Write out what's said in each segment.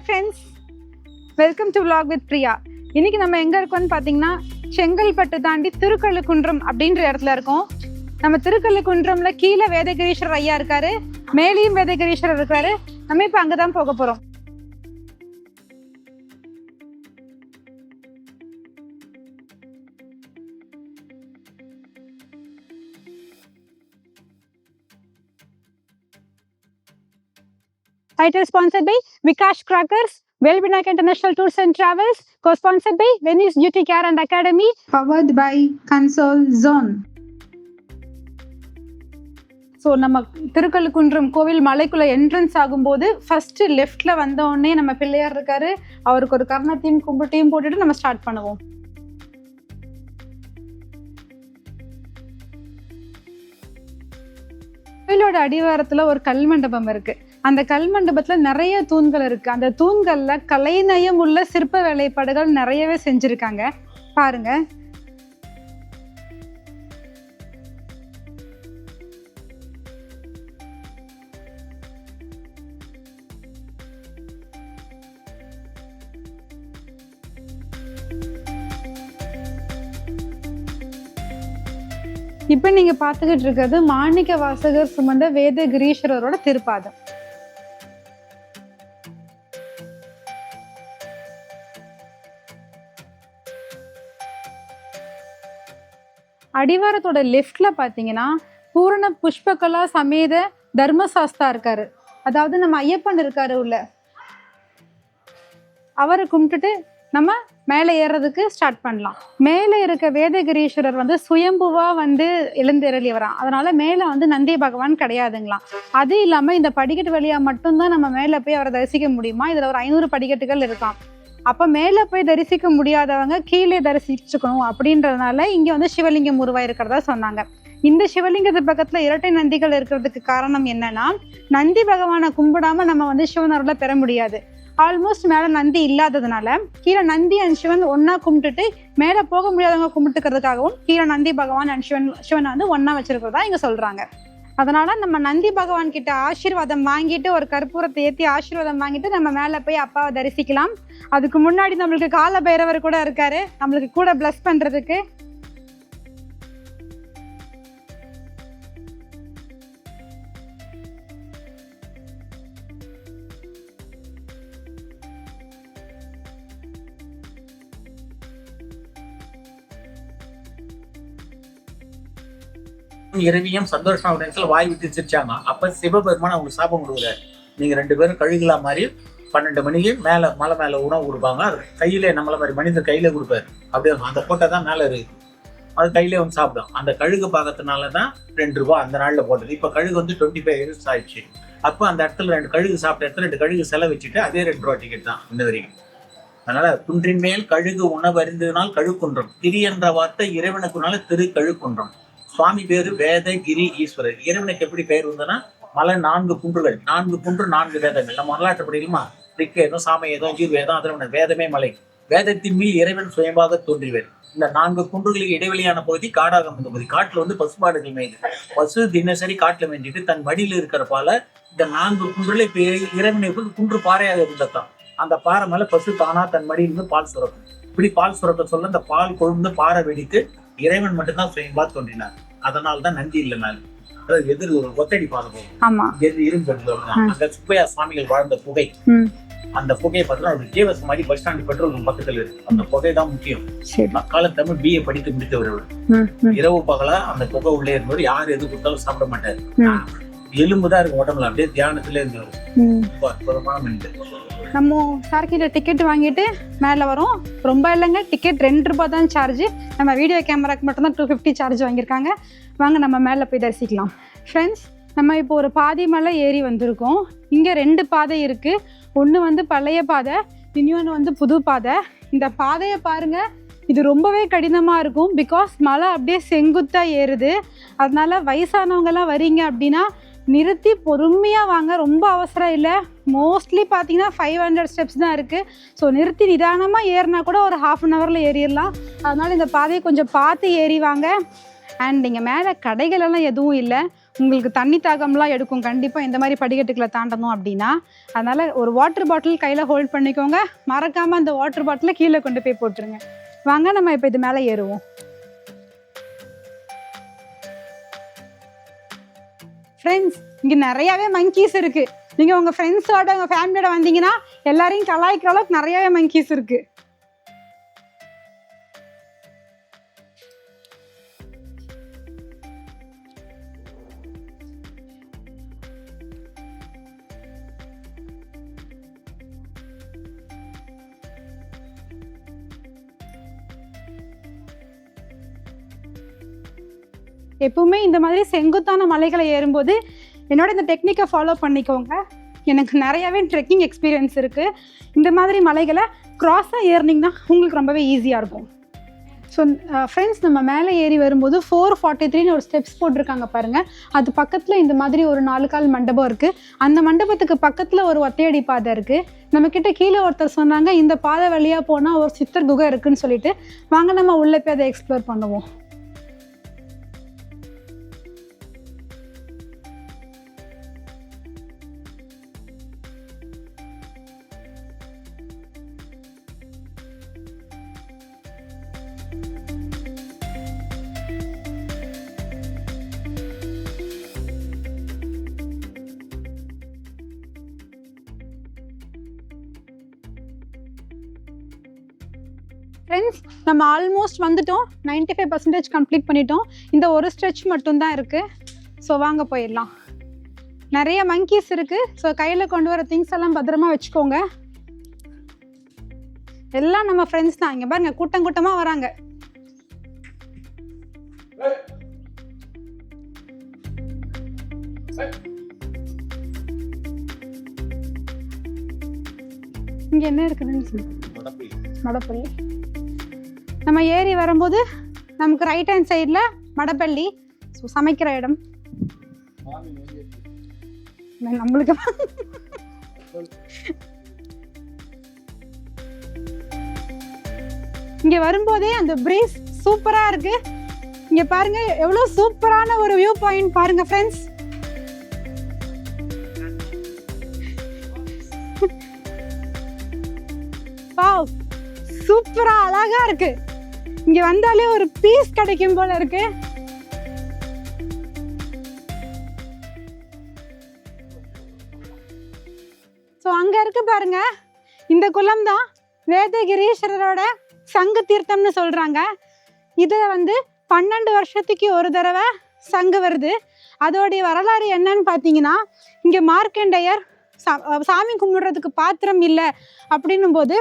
Hi friends, welcome to vlog with Priya. இன்னைக்கு நம்ம எங்கே இருக்கோம்னு பார்த்தீங்கன்னா செங்கல்பட்டு தாண்டி திருக்கழுக்குன்றம் அப்படின்ற இடத்துல இருக்கோம். நம்ம திருக்கழுக்குன்றம்ல கீழே வேதகிரீஸ்வரர் ஐயா இருக்காரு, மேலேயும் வேதகிரீஸ்வரர் இருக்காரு. நம்ம இப்போ அங்கே தான் போக போகிறோம். Title sponsored by Vikash Crackers, Velvinac International Tours and Travels, co-sponsored by Venice Beauty Care and Academy, powered by Console Zone. So நம்ம திருக்கழுக்குன்றம் கோவில் மலைக்குள்ளே என்ட்ரன்ஸ் ஆகும்போது ஃபஸ்ட்டு லெஃப்டில் வந்தோடனே நம்ம பிள்ளையார் இருக்காரு. அவருக்கு ஒரு கர்ணத்தையும் கும்பிட்டையும் போட்டுட்டு நம்ம ஸ்டார்ட் பண்ணுவோம். கோவிலோட அடிவாரத்தில் ஒரு கல் மண்டபம் இருக்கு. அந்த கல் மண்டபத்துல நிறைய தூண்கள் இருக்கு. அந்த தூண்கள்ல கலைநயம் உள்ள சிற்ப வேலைப்பாடுகள் நிறையவே செஞ்சிருக்காங்க, பாருங்க. இப்ப நீங்க பாத்துக்கிட்டு இருக்கிறது மாணிக்க வாசகர் சுமந்த வேதகிரீஸ்வரரோட திருப்பாதம். அடிவாரத்தோட லெஃப்ட்ல பாத்தீங்கன்னா பூரண புஷ்பகலா சமேத தர்மசாஸ்தா இருக்காரு. அதாவது நம்ம ஐயப்பன் இருக்காரு உள்ள. அவரை கும்பிட்டுட்டு நம்ம மேலே ஏறுறதுக்கு ஸ்டார்ட் பண்ணலாம். மேலே இருக்க வேதகிரீஸ்வரர் வந்து சுயம்புவா வந்து எழுந்தருளி வரான். அதனால மேலே வந்து நந்தி பகவான் கிடையாதுங்களாம். அது இல்லாம இந்த படிக்கட்டு வழியா மட்டும்தான் நம்ம மேலே போய் அவரை தரிசிக்க முடியுமா. இதுல ஒரு 500 படிக்கட்டுகள் இருக்கான். அப்ப மேலே போய் தரிசிக்க முடியாதவங்க கீழே தரிசிச்சுக்கணும் அப்படின்றதுனால இங்க வந்து சிவலிங்கம் உருவாயிருக்கிறதா சொன்னாங்க. இந்த சிவலிங்கத்து பக்கத்துல இரட்டை நந்திகள் இருக்கிறதுக்கு காரணம் என்னன்னா, நந்தி பகவானை கும்பிடாம நம்ம வந்து சிவனருளை பெற முடியாது. ஆல்மோஸ்ட் மேல நந்தி இல்லாததுனால கீழே நந்தி அண்ட் சிவன் ஒன்னா கும்பிட்டுட்டு மேலே போக முடியாதவங்க கும்பிட்டுக்கிறதுக்காகவும் கீழே நந்தி பகவான் அண்ட் சிவனை வந்து ஒன்னா வச்சிருக்கிறதா இங்க சொல்றாங்க. அதனால நம்ம நந்தி பகவான் கிட்ட ஆசீர்வாதம் வாங்கிட்டு ஒரு கற்பூரத்தை ஏற்றி ஆசீர்வாதம் வாங்கிட்டு நம்ம மேலே போய் அப்பாவை தரிசிக்கலாம். அதுக்கு முன்னாடி நம்மளுக்கு கால பைரவர் கூட இருக்காரு, நம்மளுக்கு கூட பிளஸ் பண்றதுக்கு. இரவியும் சந்தோஷமா நேரத்துல வாய் விட்டு சிரிச்சாங்க. அப்ப சிவபெருமான் அவங்களுக்கு சாபம் கொடுக்குறாரு, நீங்க 2 பேரும் கழுகுலா மாதிரி 12 மணிக்கு மேல மலை மேல உணவு கொடுப்பாங்க. அது கையிலே நம்மள மாதிரி மனிதர் கையில கொடுப்பாரு. அப்படியே அந்த கோட்டை தான் மேல இருக்கு, அது கையிலே வந்து சாப்பிடும். அந்த கழுகு பாகத்தினாலதான் 2 ரூபாய் அந்த நாள்ல போட்டது. இப்ப கழுகு வந்து 25 years ஆயிடுச்சு. அப்ப அந்த இடத்துல 2 கழுகு சாப்பிட்ட இடத்துல 2 கழுகு செலவு வச்சுட்டு அதே 2 ரூபாய் டிக்கெட் தான் இன்ன வரைக்கும். அதனால குன்றின் மேல் கழுகு உணவு அறிந்ததுனால் கழுக்குன்றம், திரி என்ற வார்த்தை இறைவனுக்குனால திரு கழுக்குன்றம். சுவாமி பேரு வேதகிரி ஈஸ்வரர். இறைவனுக்கு எப்படி பெயர் வந்ததுன்னா, மலை 4 குன்றுகள், 4 குன்று 4 வேதங்கள். நம்ம வரலாற்று படிக்கலுமா, ரிக்கேதம் சாமவேதம் ஜீர்வேதம் அதற்கு வேதமே மலை. வேதத்தின் மீது இறைவன் சுயமாக தோன்றிவர். இந்த 4 குன்றுகளுக்கு இடைவெளியான பகுதி காடாக இருந்த பகுதி. காட்டுல வந்து பசுமாடுகள் மேய்து, பசு தினசரி காட்டுல மேய்ஞ்சிட்டு தன் மடியில இருக்கிறப்பால இந்த 4 குன்றுல இப்ப இறைவனுக்கு குன்று பாறையாக இருந்ததான். அந்த பாறை மேல பசு தானா தன் மடியிலிருந்து பால் சுரக்கும். இப்படி பால் சுரக்க சொல்ல இந்த பால் கொழுந்து பாறை வெடித்து இறைவன் மட்டும்தான் சுயம்பா தோன்றினார். அதனால்தான் நந்தி இல்லைனால எதிர் ஒரு ஒத்தடி பாதை போகும், இரும்பு. அங்க சுப்பையா சுவாமிகள் வாழ்ந்த புகை, அந்த புகையை பார்த்தா ஒரு ஜீவசமாதி பஸ் ஸ்டாண்ட் பெட்ரோல் பக்கத்துல இருக்கு. அந்த புகை தான் முக்கியம். அக்கால தமிழ் BA படித்து முடித்தவர். இரவு பகலா அந்த புகை உள்ளே இருந்தவர். யார் எது கொடுத்தாலும் சாப்பிட மாட்டாரு, எலும்புதான் இருக்கும் உடம்புல. அப்படியே தியானத்துல இருந்தவர். ரொம்ப அற்புதமான மனிதர். நம்ம சார்கிட்ட டிக்கெட் வாங்கிட்டு மேலே வரோம். ரொம்ப இல்லைங்க, டிக்கெட் 2 ரூபாய் தான் சார்ஜ். நம்ம வீடியோ கேமராக்கு மட்டும்தான் 250 சார்ஜ் வாங்கியிருக்காங்க. வாங்க நம்ம மேலே போய் தரிசிக்கலாம். ஃப்ரெண்ட்ஸ், நம்ம இப்போ ஒரு பாதி மலை ஏறி வந்திருக்கோம். இங்கே 2 பாதை இருக்குது. ஒன்று வந்து பழைய பாதை, இன்னொன்று வந்து புது பாதை. இந்த பாதையை பாருங்க, இது ரொம்பவே கடினமாக இருக்கும். பிகாஸ் மலை அப்படியே செங்குத்தாக ஏறுது. அதனால வயசானவங்கெல்லாம் வரீங்க அப்படின்னா நிறுத்தி பொறுமையாக வாங்க, ரொம்ப அவசரம் இல்லை. மோஸ்ட்லி பார்த்தீங்கன்னா 500 ஸ்டெப்ஸ் தான் இருக்குது. ஸோ நிறுத்தி நிதானமாக ஏறினா கூட ஒரு 1/2 hourல ஏறிடலாம். அதனால் இந்த பாதையை கொஞ்சம் பார்த்து ஏறி வாங்க. அண்ட் இங்கே மேலே கடைகளெல்லாம் எதுவும் இல்லை. உங்களுக்கு தண்ணி தாகம்லாம் எடுக்கும் கண்டிப்பாக இந்த மாதிரி படிக்கட்டுகளை தாண்டணும் அப்படின்னா. அதனால் ஒரு வாட்டர் பாட்டில் கையில் ஹோல்ட் பண்ணிக்கோங்க. மறக்காமல் அந்த வாட்டர் பாட்டிலை கீழே கொண்டு போய் போட்டுருங்க. வாங்க நம்ம இப்போ இது மேலே ஏறுவோம். ஃப்ரெண்ட்ஸ், இங்கே நிறையாவே மங்கீஸ் இருக்குது. நீங்கள் உங்கள் ஃப்ரெண்ட்ஸோட உங்கள் ஃபேமிலியோட வந்தீங்கன்னா எல்லாரையும் கலாய்க்கிற அளவுக்கு நிறையாவே மங்கீஸ் இருக்குது. எப்பவுமே இந்த மாதிரி செங்குத்தான மலைகளை ஏறும்போது என்னோட இந்த டெக்னிக்கை ஃபாலோ பண்ணிக்கோங்க. எனக்கு நிறையாவே ட்ரெக்கிங் எக்ஸ்பீரியன்ஸ் இருக்குது. இந்த மாதிரி மலைகளை க்ராஸாக ஏறினீங்கன்னா உங்களுக்கு ரொம்பவே ஈஸியாக இருக்கும். ஸோ ஃப்ரெண்ட்ஸ், நம்ம மேலே ஏறி வரும்போது 443 ஒரு ஸ்டெப்ஸ் போட்டிருக்காங்க பாருங்கள். அது பக்கத்தில் இந்த மாதிரி ஒரு 4 கால் மண்டபம் இருக்குது. அந்த மண்டபத்துக்கு பக்கத்தில் ஒரு ஒத்தையடி பாதை இருக்குது. நம்மக்கிட்ட கீழே ஒருத்தர் சொன்னாங்க இந்த பாதை வழியாக போனால் ஒரு சித்தர் குகை இருக்குதுன்னு சொல்லிட்டு. வாங்க நம்ம உள்ளே போய் அதை எக்ஸ்ப்ளோர் பண்ணுவோம். ஃப்ரெண்ட்ஸ், நம்ம ஆல்மோஸ்ட் வந்துட்டோம். 95% கம்ப்ளீட் பண்ணிட்டோம். இந்த ஒரு ஸ்ட்ரெச் மட்டும்தான் இருக்குது. ஸோ வாங்க போயிடலாம். நிறைய மங்கீஸ் இருக்குது. ஸோ கையில் கொண்டு வர திங்ஸ் எல்லாம் பத்திரமா வச்சுக்கோங்க. எல்லாம் நம்ம ஃப்ரெண்ட்ஸ் தான். இங்கே பாருங்க, கூட்டம் கூட்டமாக வராங்க. இங்கே என்ன இருக்குதுன்னு சொல்லி மடப்பள்ளி. நம்ம ஏறி வரும்போது நமக்கு ரைட் ஹேண்ட் சைடில் மடப்பள்ளி, ஸோ சமைக்கிற இடம். நம்மளுக்கு இங்கே வரும்போதே அந்த பிரீஸ் சூப்பராக இருக்கு. இங்கே பாருங்க எவ்வளோ சூப்பரான ஒரு வியூ பாயிண்ட் பாருங்க ஃப்ரெண்ட்ஸ். வாவ், சூப்பரா அழகா இருக்கு. இங்க வந்தாலே ஒரு பீஸ் கிடைக்கும் போல இருக்கு. ஸோ அங்க இருக்கு பாருங்க, இந்த குளம் தான் வேதகிரீஸ்வரரோட சங்கு தீர்த்தம்னு சொல்றாங்க. இதுல 12 வருஷத்துக்கு ஒரு தடவை சங்கு வருது. அதோடைய வரலாறு என்னன்னு பார்த்தீங்கன்னா, இங்க மார்க்கண்டேயர் சாமி கும்பிடுறதுக்கு பாத்திரம் இல்லை அப்படின்னும் போது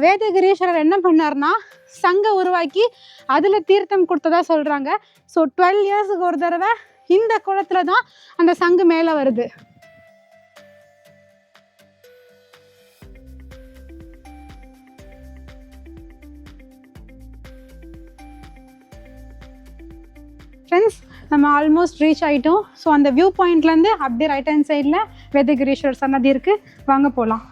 வேதகிரீஸ்வரர் என்ன பண்ணார்னா சங்கை உருவாக்கி அதில் தீர்த்தம் கொடுத்ததா சொல்கிறாங்க. ஸோ 12 இயர்ஸுக்கு ஒரு தடவை இந்த குளத்துல தான் அந்த சங்கு மேலே வருது. ஃப்ரெண்ட்ஸ், நம்ம ஆல்மோஸ்ட் ரீச் ஆகிட்டோம். ஸோ அந்த வியூ பாயிண்ட்லேருந்து அப்படியே ரைட் ஹேண்ட் சைடில் வேதகிரீஸ்வரர் சன்னதி இருக்குது. வாங்க போகலாம்.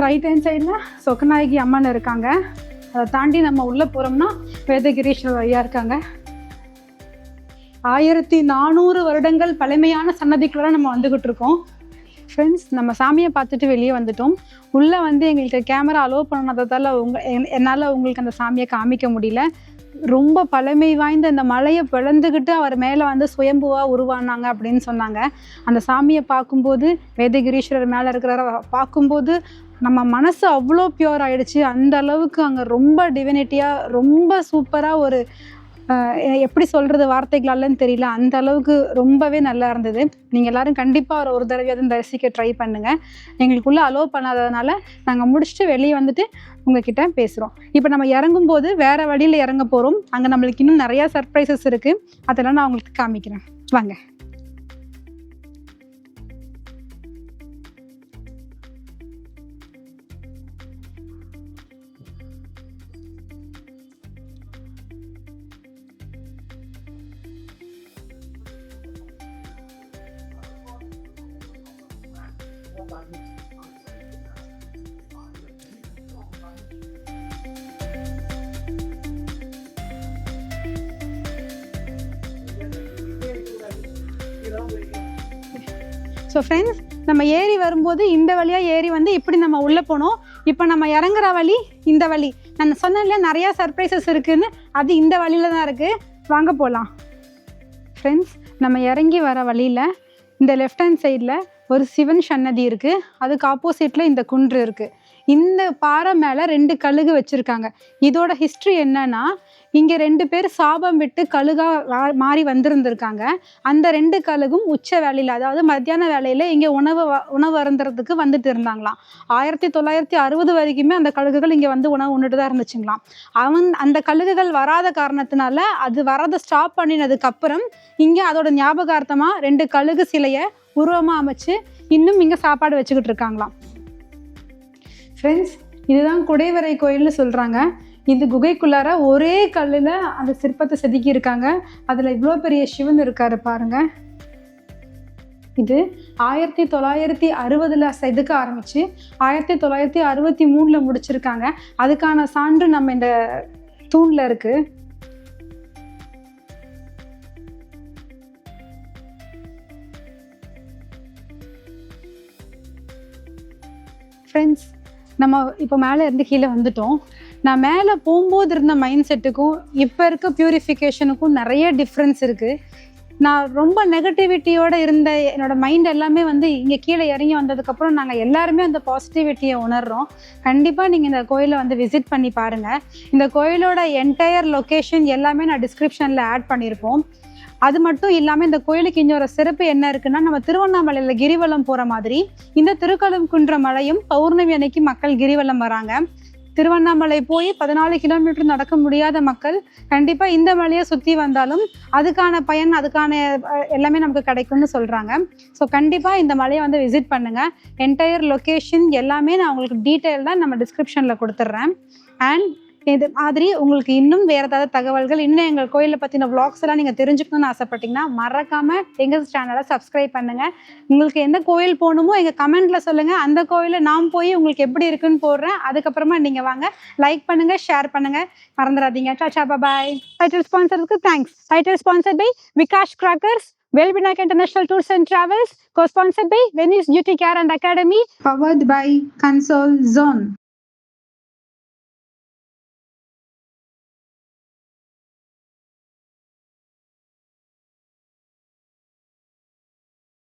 ரைட் ஹேண்ட் சைடில் சொக்கநாயகி அம்மன் இருக்காங்க. அதை தாண்டி நம்ம உள்ளே போகிறோம்னா வேதகிரீஸ்வரர் ஐயா இருக்காங்க. 1400 வருடங்கள் பழமையான சன்னதிக்குள்ள நம்ம வந்துக்கிட்டு இருக்கோம். ஃப்ரெண்ட்ஸ், நம்ம சாமியை பார்த்துட்டு வெளியே வந்துட்டோம். உள்ளே எங்களுக்கு கேமரா அலோவ் பண்ணாததால் என்னால் உங்களுக்கு அந்த சாமியை காமிக்க முடியல. ரொம்ப பழமை வாய்ந்த இந்த மலையை பிளந்துக்கிட்டு அவர் மேலே சுயம்புவாக உருவானாங்க அப்படின்னு சொன்னாங்க. அந்த சாமியை பார்க்கும்போது, வேதகிரீஸ்வரர் மேலே இருக்கிற பார்க்கும்போது நம்ம மனசு அவ்வளோ பியூர் ஆகிடுச்சு. அந்த அளவுக்கு அங்கே ரொம்ப டிவினிட்டியாக, ரொம்ப சூப்பராக ஒரு எப்படி சொல்கிறது வார்த்தைகளாலன்னு தெரியல, அந்த அளவுக்கு ரொம்பவே நல்லா இருந்தது. நீங்கள் எல்லோரும் கண்டிப்பாக ஒரு தடவையாவது தரிசிக்க ட்ரை பண்ணுங்கள். எங்களுக்குள்ளே அலோவ் பண்ணாததுனால நாங்கள் முடிச்சுட்டு வெளியே உங்ககிட்ட பேசுகிறோம். இப்போ நம்ம இறங்கும்போது வேறு வழியில் இறங்க போகிறோம். அங்கே நம்மளுக்கு இன்னும் நிறையா சர்ப்ரைசஸ் இருக்குது. அதெல்லாம் நான் உங்களுக்கு காமிக்கிறேன். வாங்க. ஸோ ஃப்ரெண்ட்ஸ், நம்ம ஏறி வரும்போது இந்த வழியாக ஏறி வந்து இப்படி நம்ம உள்ளே போனோம். இப்போ நம்ம இறங்குற வழி இந்த வழி. நான் சொன்னேன் இல்லையா நிறையா சர்ப்ரைசஸ் இருக்குதுன்னு, அது இந்த வழியில் தான் இருக்குது. வாங்க போகலாம். ஃப்ரெண்ட்ஸ், நம்ம இறங்கி வர வழியில் இந்த லெஃப்ட் ஹேண்ட் சைடில் ஒரு சிவன் சன்னதி இருக்குது. அதுக்கு ஆப்போசிட்டில் இந்த குன்று இருக்குது. இந்த பாறை மேலே 2 கழுகு வச்சுருக்காங்க. இதோட ஹிஸ்ட்ரி என்னன்னா, இங்கே 2 பேர் சாபம் விட்டு கழுகா மாறி வந்திருந்திருக்காங்க. அந்த 2 கழுகும் உச்ச வேலையில், அதாவது மத்தியான வேலையில் இங்கே உணவு அருந்துறதுக்கு வந்துட்டு இருந்தாங்களாம். 1960 வரைக்குமே அந்த கழுகுகள் இங்கே வந்து உணவு உண்ணுட்டு தான் இருந்துச்சுங்களாம். அந்த கழுகுகள் வராத காரணத்தினால அது வரதை ஸ்டாப் பண்ணினதுக்கப்புறம் இங்கே அதோட ஞாபகார்த்தமாக 2 கழுகு சிலையை உருவமாக அமைச்சு இன்னும் இங்கே சாப்பாடு வச்சுக்கிட்டு இருக்காங்களாம். ஃப்ரெண்ட்ஸ், இதுதான் குடைவரை கோயில்னு சொல்கிறாங்க. இந்த குகைக்குள்ளார ஒரே கல்லில் அந்த சிற்பத்தை செதுக்கி இருக்காங்க. அதில் இவ்வளோ பெரிய சிவன் இருக்காரு பாருங்க. இது 1960 செதுக்க ஆரம்பித்து 1963 முடிச்சிருக்காங்க. அதுக்கான சான்று நம்ம இந்த தூணில் இருக்குது. ஃப்ரெண்ட்ஸ், நம்ம இப்போ மேலே இருந்து கீழே வந்துட்டோம். நான் மேலே போகும்போது இருந்த மைண்ட் செட்டுக்கும் இப்போ இருக்க பியூரிஃபிகேஷனுக்கும் நிறைய டிஃப்ரென்ஸ் இருக்குது. நான் ரொம்ப நெகட்டிவிட்டியோடு இருந்த என்னோடய மைண்ட் எல்லாமே வந்து இங்கே கீழே இறங்கி வந்ததுக்கப்புறம் நாங்கள் எல்லாருமே அந்த பாசிட்டிவிட்டியை உணர்கிறோம். கண்டிப்பாக நீங்கள் இந்த கோயிலை வந்து விசிட் பண்ணி பாருங்கள். இந்த கோயிலோட என்டையர் லொக்கேஷன் எல்லாமே நான் டிஸ்கிரிப்ஷனில் ஆட் பண்ணியிருப்போம். அது மட்டும் இல்லாமல் இந்த கோயிலுக்கு இன்னொரு சிறப்பு என்ன இருக்குன்னா, நம்ம திருவண்ணாமலையில் கிரிவலம் போகிற மாதிரி இந்த திருக்கழுகுன்ற மலையும் பௌர்ணமி அன்னைக்கு மக்கள் கிரிவலம் வராங்க. திருவண்ணாமலை போய் 14 கிலோமீட்டர் நடக்க முடியாத மக்கள் கண்டிப்பாக இந்த மலையை சுற்றி வந்தாலும் அதுக்கான பயன், அதுக்கான எல்லாமே நமக்கு கிடைக்கும்னு சொல்கிறாங்க. ஸோ கண்டிப்பாக இந்த மலையை வந்து விசிட் பண்ணுங்கள். என்டையர் லொக்கேஷன் எல்லாமே நான் உங்களுக்கு டீட்டெயில்டாக நம்ம டிஸ்கிரிப்ஷனில் கொடுத்துட்றேன். அண்ட் இது மாதிரி உங்களுக்கு இன்னும் வேறு ஏதாவது தகவல்கள், இன்னும் எங்கள் கோயிலை பற்றின விளாக்ஸ் எல்லாம் நீங்கள் தெரிஞ்சுக்கணும்னு ஆசைப்பட்டீங்கன்னா மறக்காமல் எங்கள் சேனலை சப்ஸ்கிரைப் பண்ணுங்கள். உங்களுக்கு எந்த கோயில் போகணுமோ எங்கள் கமெண்ட்டில் சொல்லுங்கள். அந்த கோயிலை நான் போய் உங்களுக்கு எப்படி இருக்குன்னு போடுறேன். அதுக்கப்புறமா நீங்கள் வாங்க, லைக் பண்ணுங்கள், ஷேர் பண்ணுங்கள், மறந்துடாதீங்க. Tata, bye. டைட்டில் ஸ்பான்சருக்கு thanks. Title sponsored by Vikash crackers, Velvinayak International Tours and Travels, co-sponsored by Venice Beauty Care and Academy, powered by Console Zone.